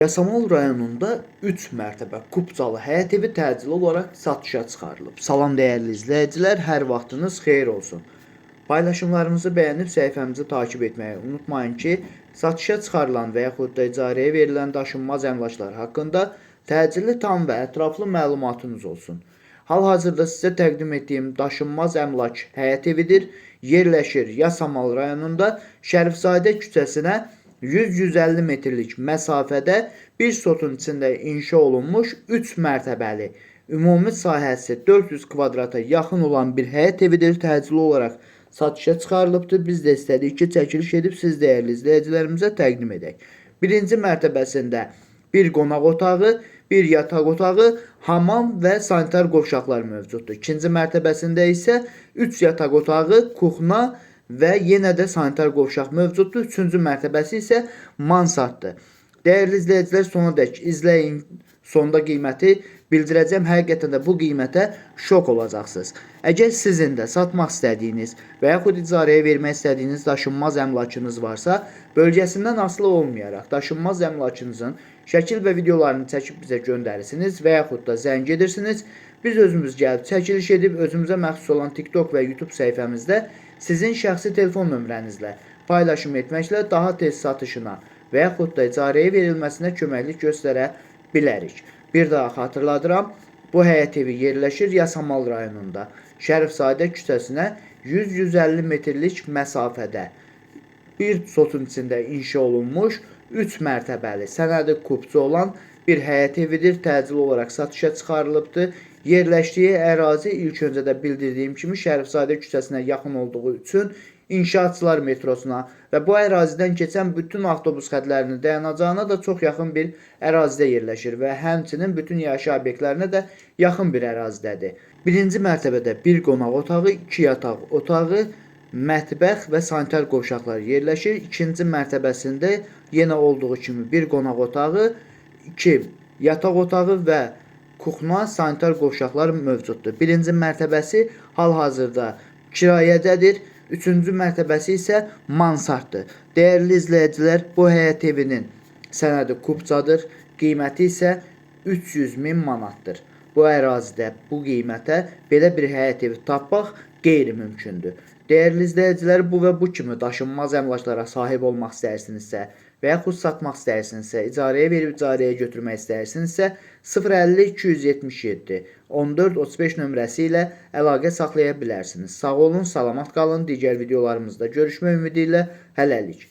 Yasamal rayonunda 3 mərtəbə Kupcalı həyət evi təcili olaraq satışa çıxarılıb. Salam dəyərli izləyicilər, hər vaxtınız xeyir olsun. Paylaşımlarımızı bəyənib səhifəmizi takib etməyi unutmayın ki, satışa çıxarılan və yaxud da icarəyə verilən daşınmaz əmlaklar haqqında təcili, tam və ətraflı məlumatınız olsun. Hal-hazırda sizə təqdim etdiyim daşınmaz əmlak həyət evidir. Yerləşir Yasamal rayonunda Şərifzadə küçəsinə 100-150 metrlik məsafədə bir sotun içində inşa olunmuş 3 mərtəbəli, ümumi sahəsi 400 kvadrata yaxın olan bir həyət evidir. Təcili olaraq satışa çıxarılıbdır. Biz də istədik ki, çəkiliş edib siz dəyərli izləyicilərimizə təqdim edək. Birinci mərtəbəsində bir qonaq otağı, bir yataq otağı, hamam və sanitar qovşaqlar mövcuddur. İkinci mərtəbəsində isə 3 yataq otağı, kuxna və yenə də sanitar qovşaq mövcuddur. Üçüncü mərtəbəsi isə mansarddır. Dəyərli izləyicilər, sonadək izləyin. Sonda qiyməti bildirəcəm. Həqiqətən də bu qiymətə şok olacaqsınız. Əgər sizin də satmaq istədiyiniz və yaxud icarəyə vermək istədiyiniz daşınmaz əmlakınız varsa, bölgəsindən asılı olmayaraq daşınmaz əmlakınızın şəkil və videolarını çəkib bizə göndərirsiniz və yaxud da zəng edirsiniz. Biz özümüz gəlib çəkiliş edib özümüzə məxsus olan TikTok və YouTube səhifəmizdə sizin şəxsi telefon nömrənizlə paylaşım etməklə daha tez satışına və yaxud da icarəyə verilməsinə köməklik göstərə bilərik. Bir daha xatırladıram, bu həyət evi yerləşir Yasamal rayonunda Şərifzadə küçəsinə 100-150 metrlik məsafədə bir sotun içində inşa olunmuş 3 mərtəbəli, sənədi kupçu olan bir həyət evidir. Təcili olaraq satışa çıxarılıbdır. Yerləşdiyi ərazi ilk öncə də bildirdiyim kimi Şərifzadə küçəsinə yaxın olduğu üçün İnşaatçılar metrosuna və bu ərazidən keçən bütün avtobus xətlərinin dayanacağına da çox yaxın bir ərazidə yerləşir və həmçinin bütün yaşayış obyektlərinə də yaxın bir ərazidədir. Birinci mərtəbədə bir qonaq otağı, 2 yataq otağı, mətbəx və sanitar qovşaqlar yerləşir. İkinci mərtəbəsində yenə olduğu kimi bir qonaq otağı, 2 yataq otağı və kuxna, sanitar qovşaqlar mövcuddur. Birinci mərtəbəsi hal-hazırda kirayədədir. Üçüncü mərtəbəsi isə mansarddır. Dəyərli izləyicilər, bu həyət evinin sənədi kupçadır. Qiyməti isə 300.000 manatdır. Bu ərazidə bu qiymətə belə bir həyət evi tapmaq qeyri-mümkündür. Dəyərli izləyicilər, bu və bu kimi daşınmaz əmlaklara sahib olmaq istəyirsinizsə və yaxud satmaq istəyirsinizsə, icarəyə verib icarəyə götürmək istəyirsinizsə 050 277 14 35 nömrəsi ilə əlaqə saxlaya bilərsiniz. Sağ olun, salamat qalın. Digər videolarımızda görüşmək ümidi ilə hələlik.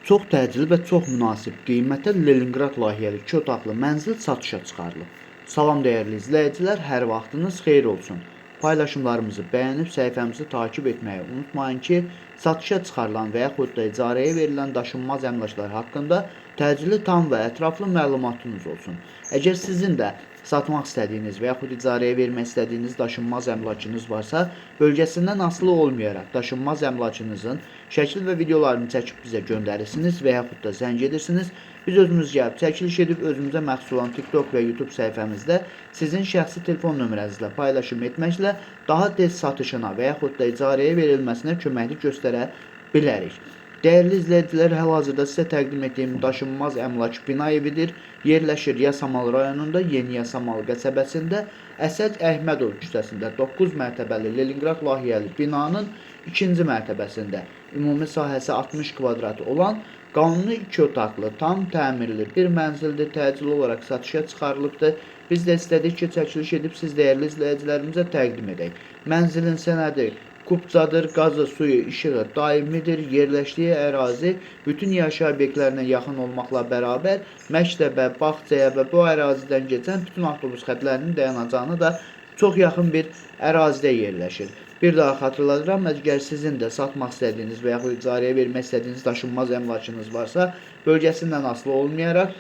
Çox təcili və çox münasib qiymətə Leningrad layihəli 2 otaqlı mənzil satışa çıxarılıb. Salam dəyərli izləyicilər, hər vaxtınız xeyir olsun. Paylaşımlarımızı bəyənib səhifəmizi takib etməyi unutmayın ki, satışa çıxarılan və yaxud da icarəyə verilən daşınmaz əmlaklar haqqında təcili, tam və ətraflı məlumatınız olsun. Əgər sizin də satmaq istədiyiniz və yaxud icarəyə vermək istədiyiniz daşınmaz əmlakınız varsa, bölgəsindən asılı olmayaraq daşınmaz əmlakınızın şəkil və videolarını çəkib bizə göndərirsiniz və yaxud da zəng edirsiniz. Biz özümüz gəlib çəkiliş edib özümüzə məxsus olan TikTok və YouTube səhifəmizdə sizin şəxsi telefon nömrənizlə paylaşım etməklə daha tez satışına və yaxud da icarəyə verilməsinə köməklik göstərə bilərik. Dəyərli izləyicilər, hal-hazırda sizə təqdim etdiyim daşınmaz əmlak bina evidir. Yerləşir Yasamal rayonunda Yeni Yasamal qəsəbəsində Əsəd Əhmədov küçəsində 9 mərtəbəli Leningrad layihəli binanın ikinci mərtəbəsində ümumi sahəsi 60 kvadrat olan qanuni 2 otaqlı, tam təmirli bir mənzildir. Təcili olaraq satışa çıxarılıbdır. Biz də istədik ki, çəkiliş edib siz dəyərli izləyicilərimizə təqdim edək. Mənzilin sənədi kupçadır, qazı, suyu, işığı daimidir. Yerləşdiyi ərazi bütün yaşayış obyektlərinə yaxın olmaqla bərabər məktəbə, bağçaya və bu ərazidən keçən bütün avtobus xətlərinin dayanacağına da çox yaxın bir ərazidə yerləşir. Bir daha xatırladıram, əgər sizin də satmaq istədiyiniz və yaxud icarəyə vermək istədiyiniz daşınmaz əmlakınız varsa, bölgəsindən asılı olmayaraq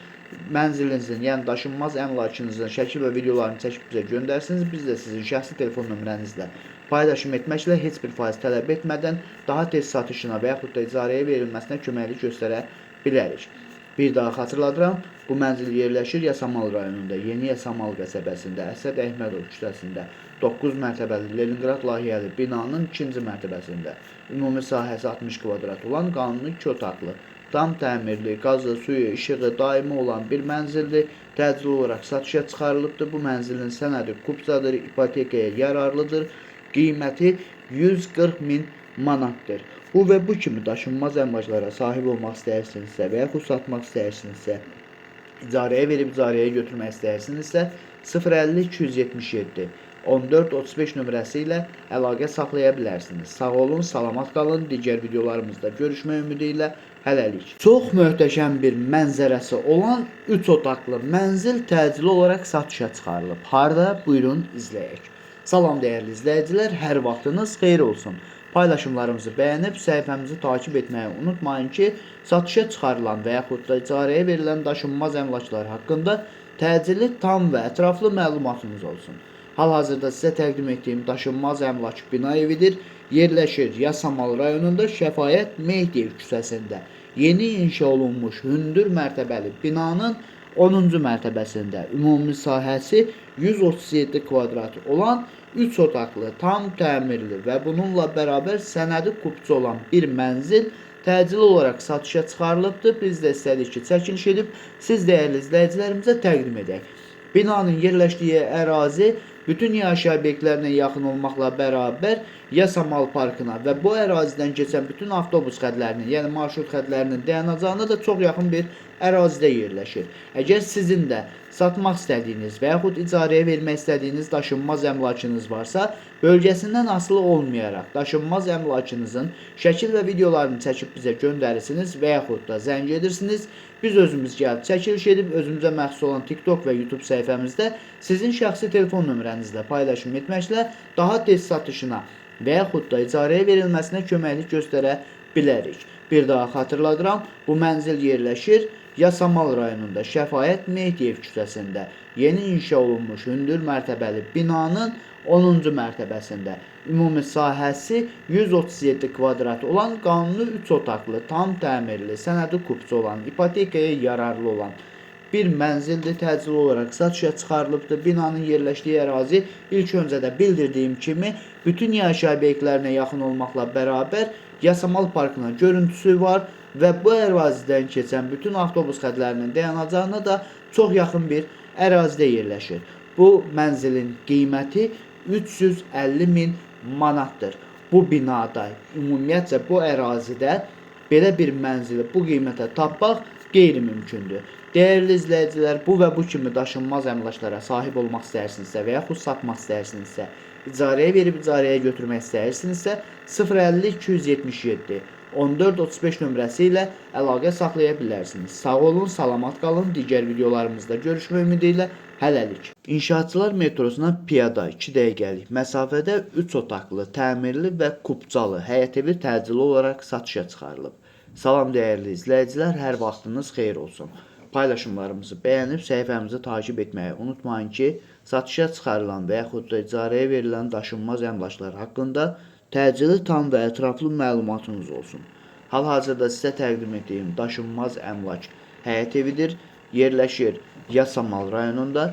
mənzilinizin, yəni daşınmaz əmlakınızın şəkil və videolarını çəkib bizə göndərsiniz. Biz də sizin şəxsi telefon nömrənizlə paylaşım etməklə heç bir faiz tələb etmədən daha tez satışına və yaxud da icarəyə verilməsinə köməklik göstərə bilərik. Bir daha xatırladıram, bu mənzil yerləşir Yasamal rayonunda Yeni Yasamal qəsəbəsində Əsəd Əhmədov küçəsində 9 mərtəbəli Leningrad layihəli binanın 2-ci mərtəbəsində ümumi sahəsi 60 kvadrat olan qanuni 2 otaqlı, tam təmirli, qazı, suyu, işığı daimi olan bir mənzildir. Təcili olaraq satışa çıxarılıbdır. Bu mənzilin sənədi kupsadır, ipotekaya yararlıdır. Qiyməti 140 min manatdır. Bu və bu kimi daşınmaz əmlaklara sahib olmaq istəyirsinizsə və yaxud satmaq istəyirsinizsə, icarəyə verib icarəyə götürmək istəyirsinizsə 050 277 14 35 nömrəsi ilə əlaqə saxlaya bilərsiniz. Sağ olun, salamat qalın. Digər videolarımızda görüşmək ümidi ilə hələlik. Çox möhtəşəm bir mənzərəsi olan 3 otaqlı mənzil təcili olaraq satışa çıxarılıb. Harda? Buyurun izləyək. Salam dəyərli izləyicilər, hər vaxtınız xeyir olsun. Paylaşımlarımızı bəyənib səhifəmizi takib etməyi unutmayın ki, satışa çıxarılan və yaxud da icarəyə verilən daşınmaz əmlaklar haqqında təcili, tam və ətraflı məlumatınız olsun. Hal-hazırda sizə təqdim etdiyim daşınmaz əmlak bina evidir. Yerləşir Yasamal rayonunda Şəfaət Mehdiyev küçəsində. Yeni inşa olunmuş hündür mərtəbəli binanın 10-cu mərtəbəsində ümumi sahəsi 137 kvadrat olan 3 otaqlı, tam təmirli və bununla bərabər sənədi kupçu olan bir mənzil təcili olaraq satışa çıxarılıbdır. Biz də istədik ki, çəkiliş edib siz dəyərli izləyicilərimizə təqdim edək. Binanın yerləşdiyi ərazi bütün yaşayış obyektlərinə yaxın olmaqla bərabər Yasamal parkına və bu ərazidən keçən bütün avtobus xətlərinin, yəni marşrut xətlərinin dayanacağına da çox yaxın bir ərazidə yerləşir. Əgər sizin də satmaq istədiyiniz və yaxud icarəyə vermək istədiyiniz daşınmaz əmlakınız varsa, bölgəsindən asılı olmayaraq daşınmaz əmlakınızın şəkil və videolarını çəkib bizə göndərirsiniz və yaxud da zəng edirsiniz. Biz özümüz gəlib çəkiliş edib özümüzə məxsus olan TikTok və YouTube səhifəmizdə sizin şəxsi telefon nömrənizlə paylaşım etməklə daha tez satışına və yaxud da icarəyə verilməsinə köməklik göstərə bilərik. Bir daha xatırladıram, bu mənzil yerləşir Yasamal rayonunda Şəfaət Mehdiyev küçəsində. Yeni inşa olunmuş hündür mərtəbəli binanın 10-cu mərtəbəsində. Ümumi sahəsi 137 kvadrat olan qanuni 3 otaqlı, tam təmirli, sənədi kupçu olan, ipotekaya yararlı olan bir mənzildir. Təcili olaraq satışa çıxarılıbdır. Binanın yerləşdiyi ərazi ilk öncə də bildirdiyim kimi bütün yaşayış obyektlərinə yaxın olmaqla bərabər Yasamal parkına görüntüsü var və bu ərazidən keçən bütün avtobus xətlərinin dayanacağına da çox yaxın bir ərazidə yerləşir. Bu mənzilin qiyməti 350 min manatdır. Bu binada, ümumiyyətcə bu ərazidə belə bir mənzili bu qiymətə tapmaq qeyri-mümkündür. Dəyərli izləyicilər, bu və bu kimi daşınmaz əmlaklara sahib olmaq istəyirsinizsə və yaxud satmaq istəyirsinizsə, icarəyə verib icarəyə götürmək istəyirsinizsə 050 277 14 35 nömrəsi ilə əlaqə saxlaya bilərsiniz. Sağ olun, salamat qalın. Digər videolarımızda görüşmək ümidi ilə hələlik. İnşaatçılar metrosuna piyada 2 dəqiqəlik məsafədə 3 otaqlı, təmirli və kupcalı həyət evi təcili olaraq satışa çıxarılıb. Salam dəyərli izləyicilər, hər vaxtınız xeyir olsun. Paylaşımlarımızı bəyənib səhifəmizi takib etməyi unutmayın ki, satışa çıxarılan və yaxud da icarəyə verilən daşınmaz əmlaklar haqqında təcili, tam və ətraflı məlumatınız olsun. Hal-hazırda sizə təqdim etdiyim daşınmaz əmlak həyət evidir. Yerləşir Yasamal rayonunda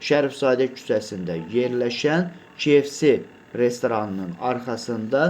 Şərifzadə küçəsində yerləşən KFC restoranının arxasında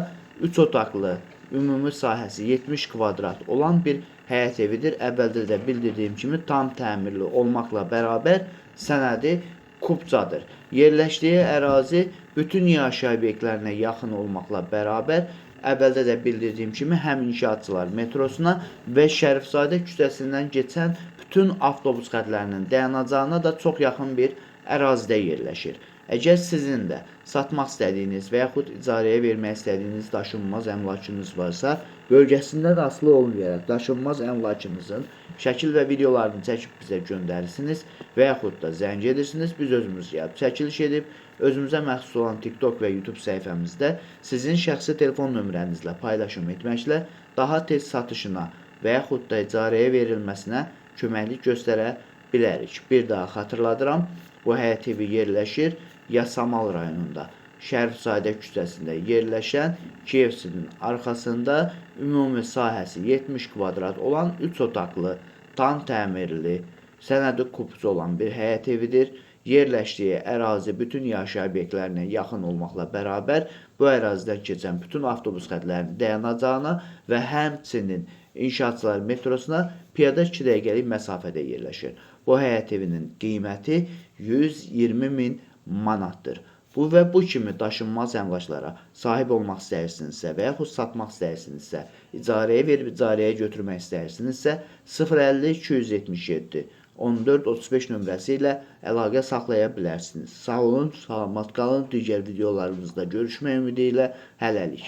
3 otaqlı, ümumi sahəsi 70 kvadrat olan bir həyət evidir. Əvvəldə də bildirdiyim kimi tam təmirli olmaqla bərabər sənədi kupcadır. Yerləşdiyi ərazi bütün yaşayış obyektlərinə yaxın olmaqla bərabər əvvəldə də bildirdiyim kimi həm inşaatçılar metrosuna və Şərifzadə küçəsindən keçən bütün avtobus xətlərinin dayanacağına da çox yaxın bir ərazidə yerləşir. Əgər sizin də satmaq istədiyiniz və yaxud icarəyə vermək istədiyiniz daşınmaz əmlakınız varsa, bölgəsindən asılı olmayaraq daşınmaz əmlakınızın şəkil və videolarını çəkib bizə göndərirsiniz və yaxud da zəng edirsiniz. Biz özümüz gəlib çəkiliş edib, özümüzə məxsus olan TikTok və YouTube səhifəmizdə sizin şəxsi telefon nömrənizlə paylaşım etməklə daha tez satışına və yaxud da icarəyə verilməsinə köməklik göstərə bilərik. Bir daha xatırladıram, bu həyət evi yerləşir Yasamal rayonunda Şərifzadə küçəsində yerləşən KFC-nin arxasında ümumi sahəsi 70 kvadrat olan 3 otaqlı, tam təmirli, sənədi kupçu olan bir həyət evidir. yerləşdiyi ərazi bütün yaşayış obyektlərinə yaxın olmaqla bərabər bu ərazidən keçən bütün avtobus xətlərinin dayanacağına və həmçinin İnşaatçılar metrosuna piyada 2 dəqiqəlik məsafədə yerləşir. Bu həyət evinin qiyməti 120 min manatdır. Bu və bu kimi daşınmaz əmlaklara sahib olmaq istəyirsinizsə və yaxud satmaq istəyirsinizsə, icarəyə verib icarəyə götürmək istəyirsinizsə 050 277 1435 nömrəsi ilə əlaqə saxlaya bilərsiniz. Sağ olun, salamat qalın. Digər videolarımızda görüşmək ümidi ilə hələlik.